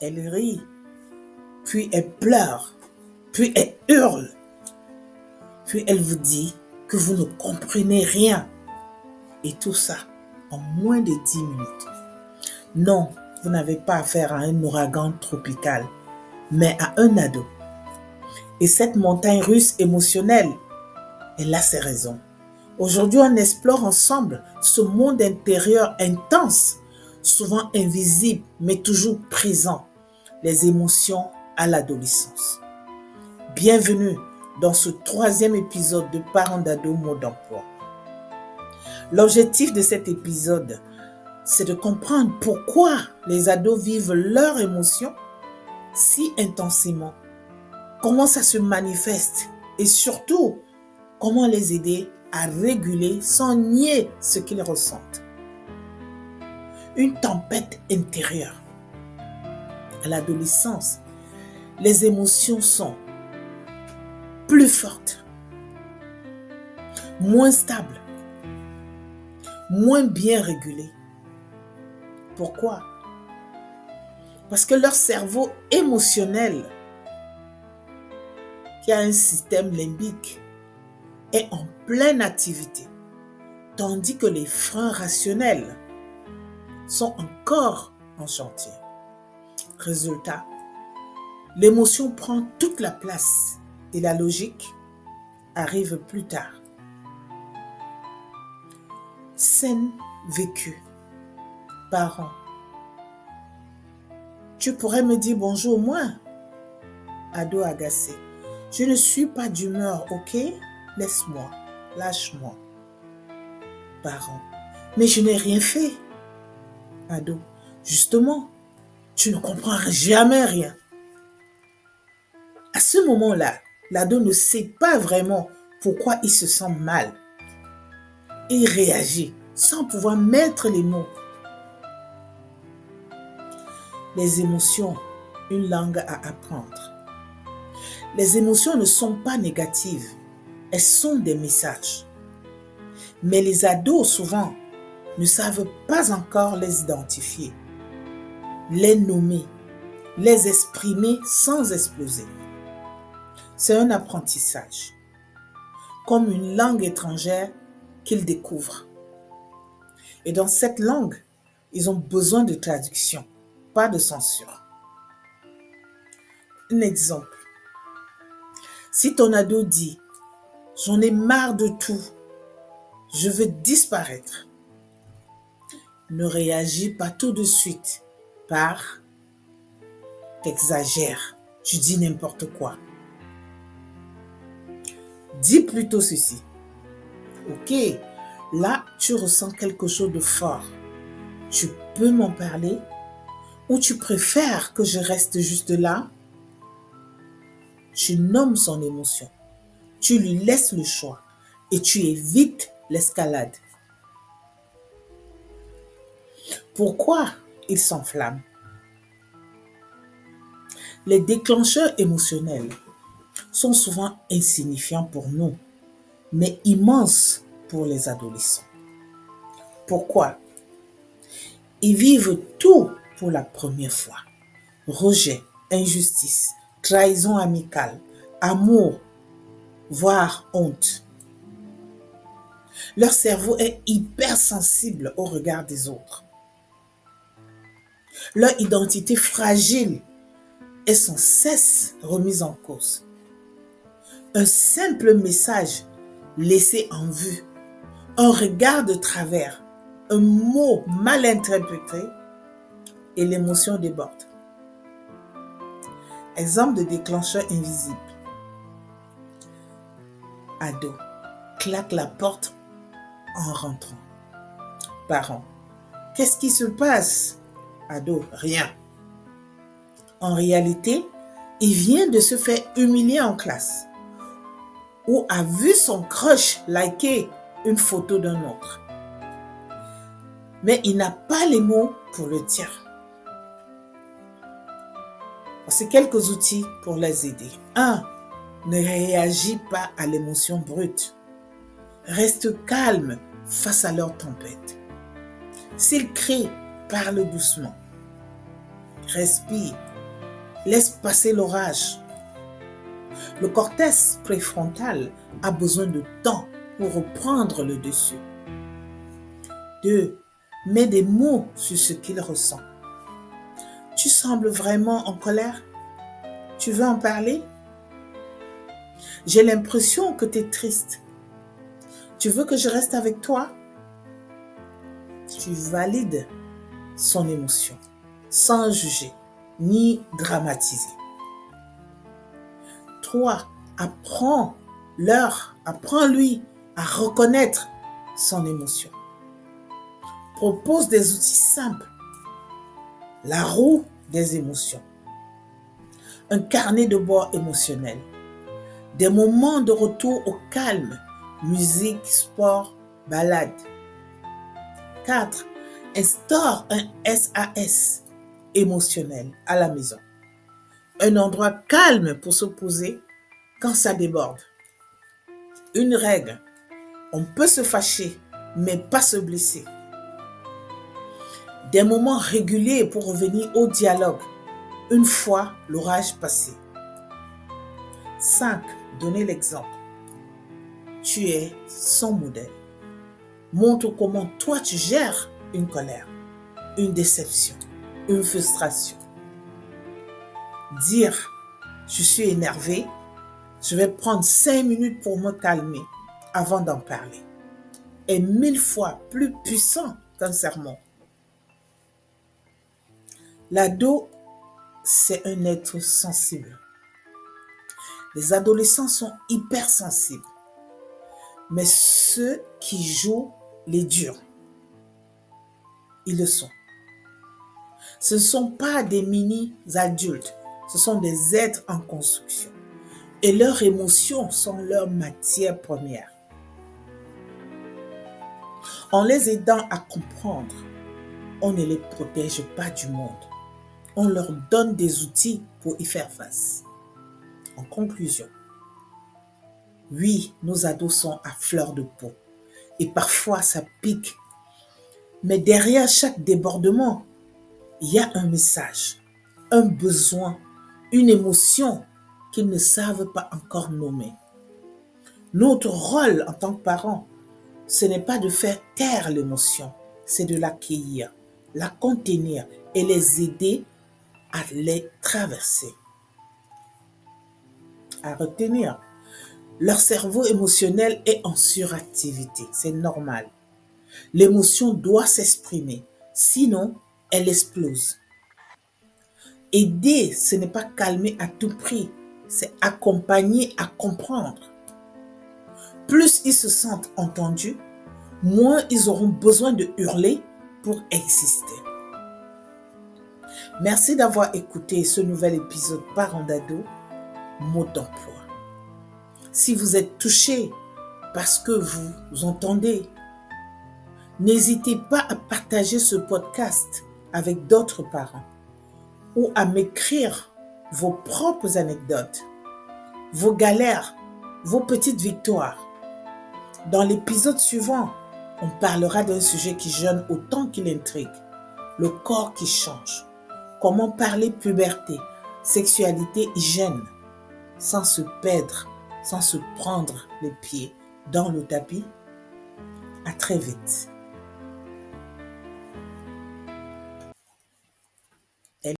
elle rit, puis elle pleure, puis elle hurle, puis elle vous dit que vous ne comprenez rien. Et tout ça en moins de 10 minutes. Non, vous n'avez pas affaire à un ouragan tropical, mais à un ado. Et cette montagne russe émotionnelle, elle a ses raisons. Aujourd'hui, on explore ensemble ce monde intérieur intense, souvent invisible, mais toujours présent, les émotions à l'adolescence. Bienvenue dans ce 3e épisode de Parents d'ado mode d'emploi. L'objectif de cet épisode, c'est de comprendre pourquoi les ados vivent leurs émotions si intensément, comment ça se manifeste et surtout, comment les aider à réguler sans nier ce qu'ils ressentent. Une tempête intérieure. À l'adolescence, les émotions sont plus fortes, moins stables, moins bien régulées. Pourquoi? Parce que leur cerveau émotionnel, qui a un système limbique, est en pleine activité, tandis que les freins rationnels sont encore en chantier. Résultat, l'émotion prend toute la place et la logique arrive plus tard. Scène vécue. Parents. Tu pourrais me dire bonjour moi? Ado agacé. Je ne suis pas d'humeur, ok? Laisse-moi, lâche-moi. Parents. Mais je n'ai rien fait. Ado. Justement, tu ne comprends jamais rien. À ce moment-là, l'ado ne sait pas vraiment pourquoi il se sent mal. Il réagit sans pouvoir mettre les mots. Les émotions, une langue à apprendre. Les émotions ne sont pas négatives, elles sont des messages. Mais les ados, souvent, ne savent pas encore les identifier, les nommer, les exprimer sans exploser. C'est un apprentissage, comme une langue étrangère qu'ils découvrent. Et dans cette langue, ils ont besoin de traduction, pas de censure. Un exemple. Si ton ado dit « J'en ai marre de tout, je veux disparaître », ne réagis pas tout de suite par « T'exagères, tu dis n'importe quoi ». Dis plutôt ceci. Ok, là tu ressens quelque chose de fort. Tu peux m'en parler? Ou tu préfères que je reste juste là? Tu nommes son émotion. Tu lui laisses le choix et tu évites l'escalade. Pourquoi il s'enflamme? Les déclencheurs émotionnels sont souvent insignifiants pour nous, mais immenses pour les adolescents. Pourquoi? Ils vivent tout pour la première fois. Rejet, injustice, trahison amicale, amour, voire honte. Leur cerveau est hypersensible au regard des autres. Leur identité fragile est sans cesse remise en cause. Un simple message laissé en vue, un regard de travers, un mot mal interprété et l'émotion déborde. Exemple de déclencheur invisible. Ado claque la porte en rentrant. Parents. Qu'est-ce qui se passe? Ado, rien. En réalité, il vient de se faire humilier en classe ou a vu son crush liker une photo d'un autre. Mais il n'a pas les mots pour le dire. Voici quelques outils pour les aider. 1. Ne réagis pas à l'émotion brute. Reste calme face à leur tempête. S'ils crient, parle doucement. Respire Laisse passer l'orage. Le cortex préfrontal a besoin de temps pour reprendre le dessus. 2. Mets des mots sur ce qu'il ressent. Tu sembles vraiment en colère? Tu veux en parler? J'ai l'impression que tu es triste. Tu veux que je reste avec toi? Tu valides son émotion sans juger ni dramatiser. 3. Apprends-lui à reconnaître son émotion. Propose des outils simples. La roue des émotions. Un carnet de bord émotionnel. Des moments de retour au calme. Musique, sport, balade. 4. Instaure un SAS émotionnel à la maison. Un endroit calme pour se poser quand ça déborde. Une règle. On peut se fâcher, mais pas se blesser. Des moments réguliers pour revenir au dialogue une fois l'orage passé. 5. Donner l'exemple. Tu es son modèle. Montre comment toi tu gères une colère, une déception, une frustration. Dire « Je suis énervé, je vais prendre 5 minutes pour me calmer avant d'en parler » est 1000 fois plus puissant qu'un sermon. L'ado, c'est un être sensible. Les adolescents sont hypersensibles. Mais ceux qui jouent les durs, ils le sont. Ce ne sont pas des mini-adultes, ce sont des êtres en construction. Et leurs émotions sont leur matière première. En les aidant à comprendre, on ne les protège pas du monde. On leur donne des outils pour y faire face. En conclusion, oui, nos ados sont à fleur de peau. Et parfois, ça pique. Mais derrière chaque débordement, il y a un message, un besoin, une émotion qu'ils ne savent pas encore nommer. Notre rôle en tant que parents, ce n'est pas de faire taire l'émotion, c'est de l'accueillir, la contenir et les aider à les traverser. À retenir, leur cerveau émotionnel est en suractivité, c'est normal. L'émotion doit s'exprimer, sinon elle explose. Aider, ce n'est pas calmer à tout prix, c'est accompagner à comprendre. Plus ils se sentent entendus, moins ils auront besoin de hurler pour exister. Merci d'avoir écouté ce nouvel épisode Parents d'ado, mot d'emploi. Si vous êtes touché parce que vous entendez, n'hésitez pas à partager ce podcast avec d'autres parents ou à m'écrire vos propres anecdotes, vos galères, vos petites victoires. Dans l'épisode suivant, on parlera d'un sujet qui gêne autant qu'il intrigue, le corps qui change. Comment parler puberté, sexualité, hygiène, sans se perdre, sans se prendre les pieds dans le tapis. À très vite.